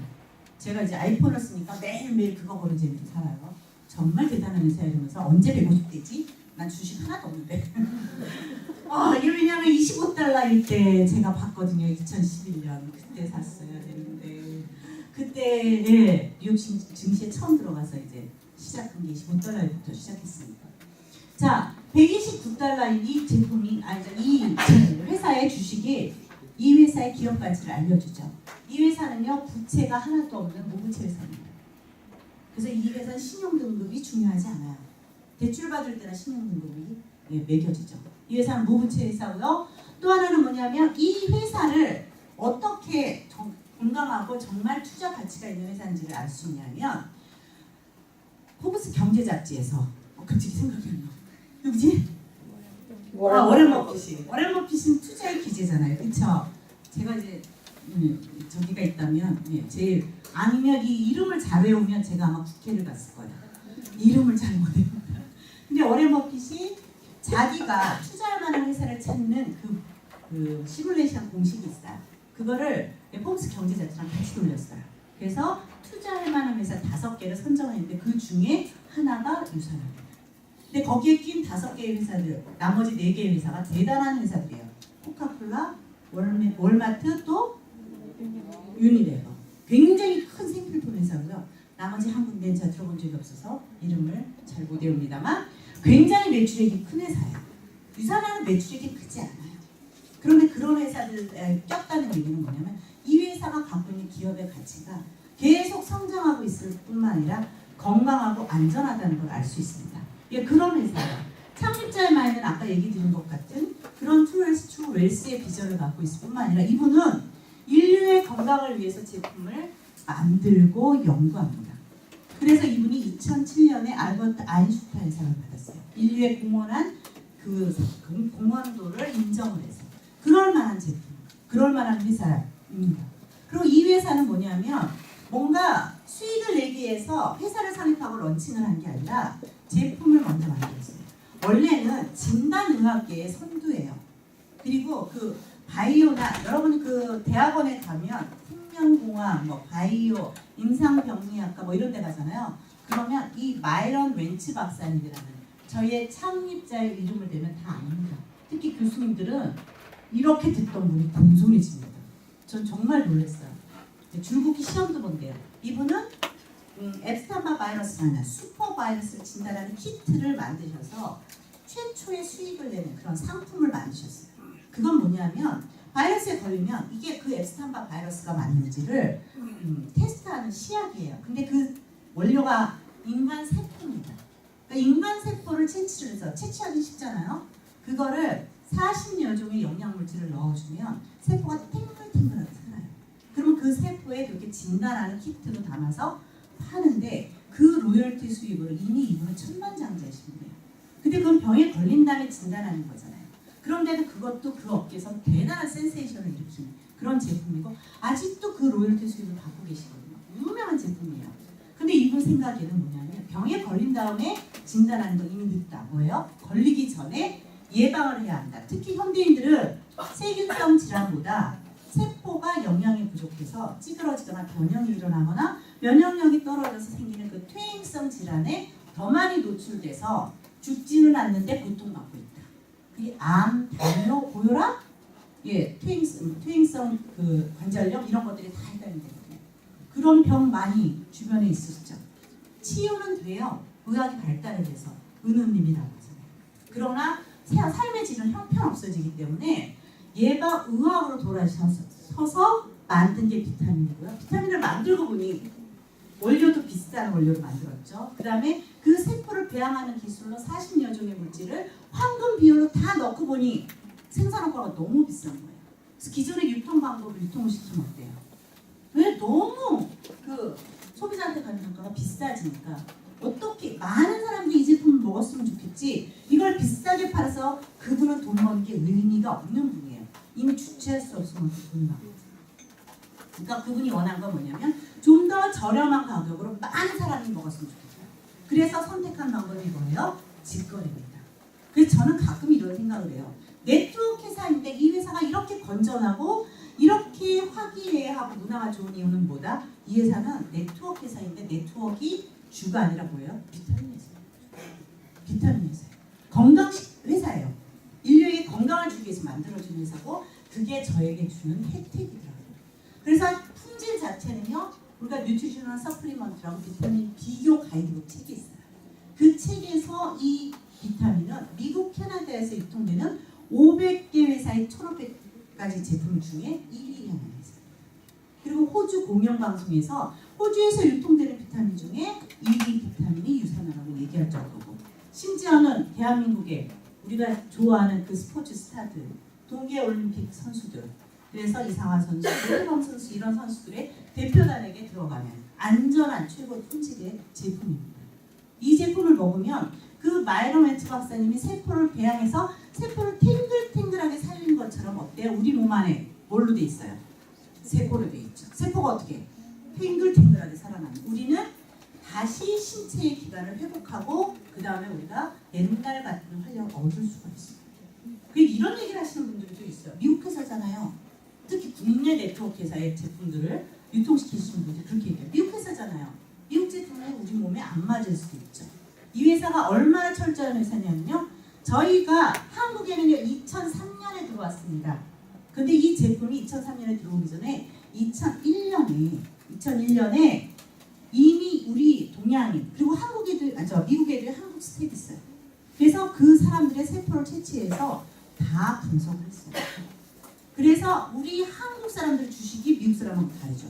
제가 이제 아이폰을 쓰니까 매일매일 그거 보는 재미로 살아요. 정말 대단한 회사야 이러면서 언제 150대지? 난 주식 하나도 없는데. 왜냐면 25달러일 때 제가 봤거든요. 2011년. 그때 샀어야 되는데. 그때 예, 뉴욕 증시에 처음 들어가서 이제 시작한 게 25달러부터 시작했으니까. 자, 129달러인 이 제품이 이 회사의 주식이 이 회사의 기업 가치를 알려주죠. 이 회사는요 부채가 하나도 없는 무부채 회사입니다. 그래서 이 회사는 신용 등급이 중요하지 않아요. 대출 받을 때나 신용 등급이 매겨지죠. 이 회사는 무부채 회사고요. 또 하나는 뭐냐면 이 회사를 어떻게 건강하고 정말 투자 가치가 있는 회사인지를 알 수 있냐면 포브스 경제 잡지에서 갑자기 생각이 안 나. 누구지? 워렌 버핏이. 워렌 버핏은 투자의 기재잖아요. 그렇죠? 제가 이제 저기가 있다면 제일 아니면 이 이름을 잘 외우면 제가 아마 국회를 갔을 거예요. 이름을 잘 못 외웁니다. 근데 워렌 버핏이 자기가 투자할 만한 회사를 찾는 그 시뮬레이션 공식이 있어요. 그거를 포브스 경제 잡지랑 같이 돌렸어요. 그래서 투자할 만한 회사 5개를 선정했는데 그 중에 하나가 유산입니다. 근데 거기에 낀 5개의 회사들, 나머지 4개의 회사가 대단한 회사들이에요. 코카콜라, 월마트, 또 유니레버. 굉장히 큰 생필품 회사고요. 나머지 한 군데는 제가 들어본 적이 없어서 이름을 잘 못 외웁니다만 굉장히 매출액이 큰 회사예요. 유산하는 매출액이 크지 않아요. 그런데 그런 회사들에 꼈다는 얘기는 뭐냐면 이 회사가 갖고 있는 기업의 가치가 계속 성장하고 있을 뿐만 아니라 건강하고 안전하다는 걸 알 수 있습니다. 그런 회사예요. 창립자의 마인은 아까 얘기 드린 것 같은 그런 트루 웰스의 비전을 갖고 있을 뿐만 아니라 이분은 인류의 건강을 위해서 제품을 만들고 연구합니다. 그래서 이분이 2007년에 알버트 아인슈타인상을 받았어요. 인류의 공헌한 그 공헌도를 인정을 해서 그럴 만한 제품, 그럴 만한 회사입니다. 그리고 이 회사는 뭐냐면 뭔가 수익을 내기 위해서 회사를 설립하고 런칭을 한 게 아니라 제품을 먼저 만들었어요. 원래는 진단의학계의 선두예요. 그리고 그 바이오나 여러분 그 대학원에 가면 생명공학, 바이오, 임상병리학과 이런 데 가잖아요. 그러면 이 마이런 웬츠 박사님이라는 저희의 창립자의 이름을 대면 다 압니다. 특히 교수님들은 이렇게 듣던 분이 공손해집니다. 전 정말 놀랐어요. 줄긋기 시험도 본대요. 이분은 앱스타바 바이러스가 아니라 슈퍼 바이러스를 진단하는 키트를 만드셔서 최초의 수익을 내는 그런 상품을 만드셨어요. 그건 뭐냐면 바이러스에 걸리면 이게 그 앱스타바 바이러스가 맞는지를 테스트하는 시약이에요. 근데 그 원료가 인간 세포입니다. 그러니까 인간 세포를 채취를 해서 채취하기 쉽잖아요. 그거를 40여 종의 영양물질을 넣어주면 세포가 탱글탱글하게 살아요. 그러면 그 세포에 그렇게 진단하는 키트로 담아서 파는데 그 로열티 수입으로 이미 이분은 천만장자이십니다. 근데 그건 병에 걸린 다음에 진단하는 거잖아요. 그런데도 그것도 그 업계에서 대단한 센세이션을 일으키는 그런 제품이고 아직도 그 로열티 수입을 받고 계시거든요. 유명한 제품이에요. 근데 이분 생각에는 뭐냐면 병에 걸린 다음에 진단하는 거 이미 늦다. 뭐예요? 걸리기 전에 예방을 해야 한다. 특히 현대인들은 세균성 질환보다 세포가 영양이 부족해서 찌그러지거나 변형이 일어나거나 면역력이 떨어져서 생기는 그 퇴행성 질환에 더 많이 노출돼서 죽지는 않는데 고통받고 있다. 그게 암, 당뇨, 고혈압, 퇴행성 그 관절염 이런 것들이 다 해당이 되거든요. 그런 병 많이 주변에 있었죠. 치유는 돼요. 의학이 발달을 해서 은은님이라고 하잖아요. 그러나 삶의 질은 형편없어지기 때문에 얘가 의학으로 돌아서서 만든 게 비타민이고요. 비타민을 만들고 보니 원료도 비싼 원료로 만들었죠. 그 다음에 그 세포를 배양하는 기술로 40여 종의 물질을 황금 비율로 다 넣고 보니 생산효과가 너무 비싼 거예요. 그래서 기존의 유통 방법을 유통을 시키면 어때요? 왜? 너무 그 소비자한테 가는 단가가 비싸지니까 어떻게 많은 사람들이 이 제품을 먹었으면 좋겠지, 이걸 비싸게 팔아서 그분은 돈 버는 게 의미가 없는 분이에요. 이미 주체할 수 없으면 돈 나고. 그러니까 그분이 원한 건 뭐냐면 좀 더 저렴한 가격으로 많은 사람이 먹었으면 좋겠어요. 그래서 선택한 방법이 뭐예요? 직거래입니다. 그래서 저는 가끔 이런 생각을 해요. 네트워크 회사인데 이 회사가 이렇게 건전하고 이렇게 화기애애하고 문화가 좋은 이유는 뭐다? 이 회사는 네트워크 회사인데 네트워크가 주가 아니라 뭐예요? 비타민 회사예요. 비타민 회사예요. 건강식 회사예요. 인류에게 건강을 주기 위해서 만들어진 회사고 그게 저에게 주는 혜택이더라고요. 그래서 품질 자체는요. 우리가 뉴트리셔널 서플리먼트라고 비타민 비교 가이드북 책이 있어요. 그 책에서 이 비타민은 미국 캐나다에서 유통되는 500개 회사의 1,500가지 제품 중에 1위라는 회사예요. 그리고 호주 공영방송에서 호주에서 유통되는 비타민 중에 1위 비타민이 유산화라고 얘기할 정도고, 심지어는 대한민국에 우리가 좋아하는 그 스포츠 스타들, 동계올림픽 선수들, 그래서 이상화 선수, 오태범 선수 이런 선수들의 대표단에게 들어가면 안전한 최고 품질의 제품입니다. 이 제품을 먹으면 그 마이너멘트 박사님이 세포를 배양해서 세포를 탱글탱글하게 살린 것처럼 어때요? 우리 몸 안에 뭘로 돼 있어요? 세포로 돼 있죠. 세포가 어떻게? 탱글탱글하게 살아나는. 우리는 다시 신체의 기관을 회복하고 그 다음에 우리가 옛날 같은 활력을 얻을 수가 있어요. 이런 얘기를 하시는 분들도 있어요. 미국 회사잖아요. 특히 국내 네트워크 회사의 제품들을 유통시키시는 분들이 그렇게 얘기해요. 미국 회사잖아요. 미국 제품은 우리 몸에 안 맞을 수도 있죠. 이 회사가 얼마나 철저한 회사냐면요. 저희가 한국에는요 2003년에 들어왔습니다. 근데 이 제품이 2003년에 들어오기 전에 2001년에 이미 우리 동양인 그리고 미국에도 한국 스텝이 있어요. 그래서 그 사람들의 세포를 채취해서 다 분석을 했어요. 그래서 우리 한국 사람들 주식이 미국 사람하고 다르죠.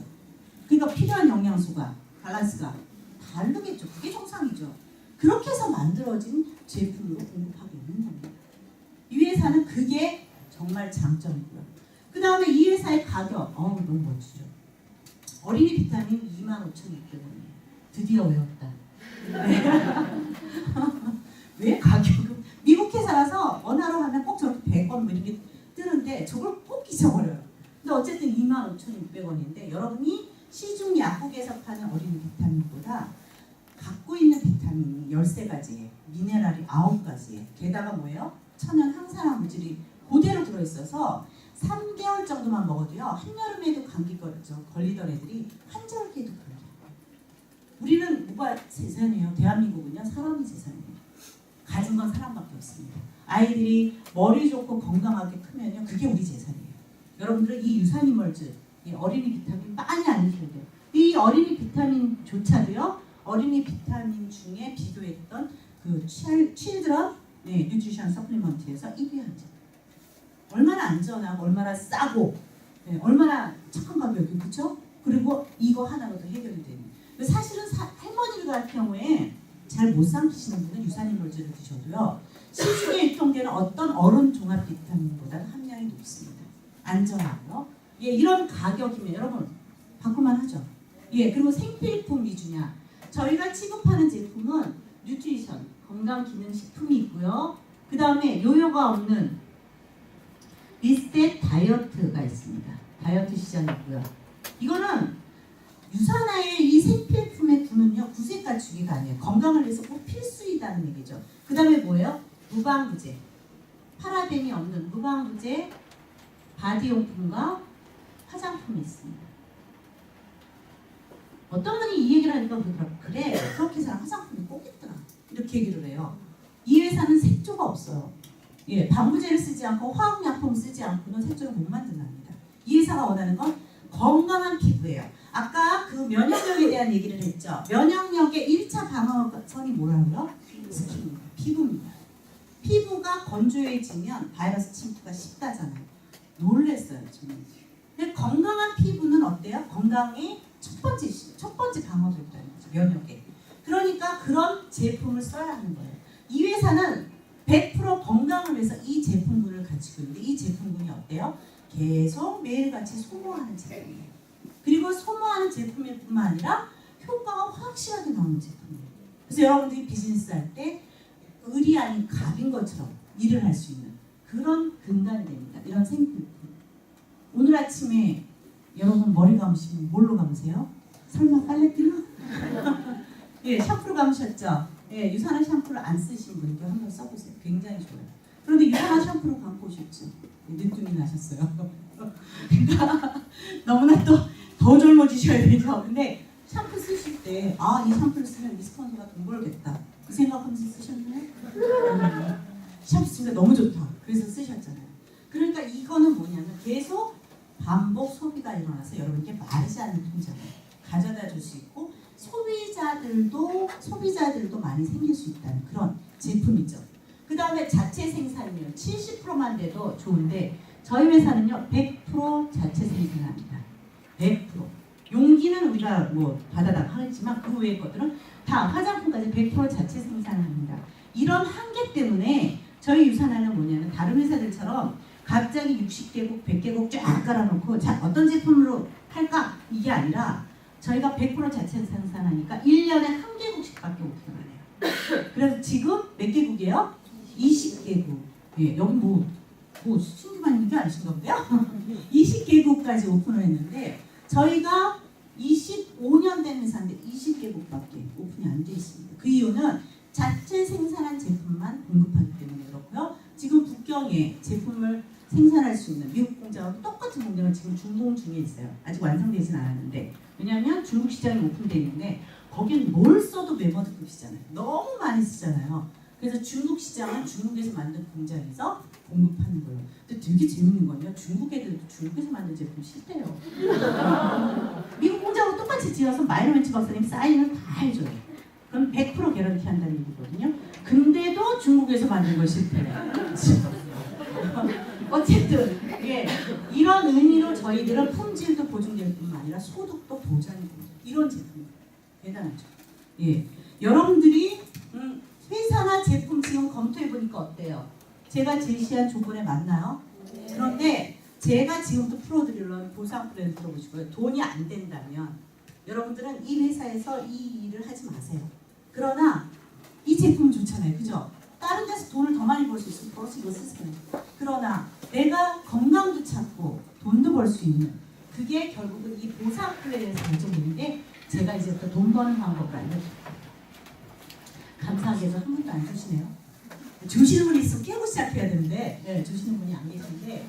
그러니까 필요한 영양소가 밸런스가 다르겠죠. 그게 정상이죠. 그렇게 해서 만들어진 제품으로 공급하고 있는 겁니다. 이 회사는 그게 정말 장점이고요. 그 다음에 이 회사의 가격, 너무 멋지죠. 어린이 비타민 25,600원이에요. 드디어 외웠다. 왜 가격은? 미국 회사라서 원화로 하면 꼭 저렇게 100원 이렇게 뜨는데 저걸 꼭 잊어버려요. 근데 어쨌든 25,600원인데 여러분이 시중 약국에서 파는 어린이 비타민보다 갖고 있는 비타민이 13가지에 미네랄이 9가지에 게다가 뭐예요? 천연 항산화 물질이 그대로 들어있어서 3개월 정도만 먹어도요. 한여름에도 감기 걸리던 애들이 한절기에도 걸려요. 우리는 뭐가 재산이에요? 대한민국은요. 사람이 재산이에요. 가진 건 사람밖에 없습니다. 아이들이 머리 좋고 건강하게 크면요. 그게 우리 재산이에요. 여러분들은 이 유산인물질, 이 어린이 비타민 많이 알리셔야 돼요. 이 어린이 비타민조차도요. 어린이 비타민 중에 비교했던 그 칠드런 뉴트리션 서플리먼트에서 1위 한 점. 얼마나 안전하고 얼마나 싸고 얼마나 착한 가격이 그렇죠? 그리고 이거 하나로도 해결이 되는. 사실은 할머니들 같은 경우에 잘 못 삼키시는 분은 유산인물질을 드셔도요. 시중에 유통되는 어떤 어른 종합 비타민보다는 함량이 높습니다. 안전하고요. 이런 가격이면 여러분 바꿀만 하죠. 그리고 생필품 위주냐. 저희가 취급하는 제품은 뉴트리션, 건강기능식품이 있고요. 그 다음에 요요가 없는 리스테 다이어트가 있습니다. 다이어트 시장이고요. 이거는 유산화의 이 생필품의 구는요. 구색 갖추기가 아니에요. 건강을 위해서 꼭 필수이다는 얘기죠. 그 다음에 뭐예요? 무방부제. 파라벤이 없는 무방부제 바디용품과 화장품이 있습니다. 어떤 분이 이 얘기를 하니까 그러더라고요. 그래, 그렇게 해서 화장품이 꼭 있더라. 이렇게 얘기를 해요. 이 회사는 색조가 없어요. 방부제를 쓰지 않고 화학약품 쓰지 않고는 색조를 못 만든답니다. 이 회사가 원하는 건 건강한 피부예요. 아까 그 면역력에 대한 얘기를 했죠. 면역력의 1차 방어선이 뭐라고요? 스킨입니다. 피부입니다. 피부가 건조해지면 바이러스 침투가 쉽다잖아요. 놀랬어요, 저는. 근데 건강한 피부는 어때요? 건강의 첫 번째 방어력이라는 거죠. 면역에. 그러니까 그런 제품을 써야 하는 거예요. 이 회사는 100% 건강을 위해서 이 제품군을 가지고 있는데 이 제품군이 어때요? 계속 매일같이 소모하는 제품이에요. 그리고 소모하는 제품일 뿐만 아니라 효과가 확실하게 나오는 제품이에요. 그래서 여러분들이 비즈니스 할 때 을이 아닌 갑인 것처럼 일을 할 수 있는 그런 근간이 됩니다. 이런 생필품. 오늘 아침에 여러분 머리 감으시면 뭘로 감으세요? 설마 빨래띠로? 예, 샴푸로 감으셨죠? 예, 유산화 샴푸를 안 쓰신 분께 한번 써보세요. 굉장히 좋아요. 그런데 유산화 샴푸로 감고 오셨죠? 늦둥이 나셨어요. 그러니까 너무나 또 더 젊어지셔야 되죠. 근데 샴푸 쓰실 때 이 샴푸를 쓰면 미스컨서가 돈 벌겠다. 그 생각하면서 쓰셨나요? 샴푸 쓰니까 너무 좋다. 그래서 쓰셨잖아요. 그러니까 이거는 뭐냐면 계속 반복 소비가 일어나서 여러분께 마르지 않는 통장을 가져다 줄 수 있고 소비자들도 많이 생길 수 있다는 그런 제품이죠. 그 다음에 자체 생산률 70%만 돼도 좋은데 저희 회사는요 100% 자체 생산합니다. 100%. 용기는 우리가 뭐 받아다 하겠지만 그 외의 것들은 다 화장품까지 100% 자체 생산합니다. 이런 한계 때문에 저희 유산화는 뭐냐면 다른 회사들처럼 갑자기 60개국, 100개국 쫙 깔아놓고 자 어떤 제품으로 할까? 이게 아니라 저희가 100% 자체 생산하니까 1년에 한 개국씩밖에 오픈을 안 해요. 그래서 지금 몇 개국이에요? 20개국. 예, 여기 뭐 신규만 있는 게 아니신가 보요? 20개국까지 오픈을 했는데 저희가 25년 된 회사인데 20개국밖에 오픈이 안 돼 있습니다. 그 이유는 자체 생산한 제품만 공급하기 때문에 그렇고요. 지금 북경에 제품을 생산할 수 있는 미국 공장하고 똑같은 공장을 지금 준공 중에 있어요. 아직 완성되진 않았는데 왜냐하면 중국 시장이 오픈되어 있는데 거긴 뭘 써도 메머드급이잖아요. 너무 많이 쓰잖아요. 그래서 중국 시장은 중국에서 만든 공장에서 공급하는 거예요. 근데 되게 재밌는 건요. 중국 애들도 중국에서 만든 제품 싫대요. 미국 공장하고 똑같이 지어서 마이너멘츠 박사님 사인을 다 해줘요. 그럼 100% 개런티 한다는 얘기거든요. 근데도 중국에서 만든 걸 싫대요. 어쨌든 예, 이런 의미로 저희들은 품질도 보증될 뿐만 아니라 소득도 보장이 됩니다. 이런 제품입니다. 대단하죠. 예, 여러분들이 회사나 제품 지금 검토해보니까 어때요? 제가 제시한 조건에 맞나요? 네. 그런데 제가 지금도 풀어드리려는 보상 플랜 들어보시고요. 돈이 안 된다면 여러분들은 이 회사에서 이 일을 하지 마세요. 그러나 이 제품은 좋잖아요. 그죠? 다른 데서 돈을 더 많이 벌 수 있으면 벌써 이거 쓰세요. 그러나 내가 건강도 찾고 돈도 벌 수 있는 그게 결국은 이 보상 플랜에서 결정되는데 제가 이제 또 돈 버는 방법을 알려드릴게요. 감사하게도 한 분도 안 주시네요. 주시는 분이 있으면 깨고 시작해야 되는데 네, 주시는 분이 안 계신데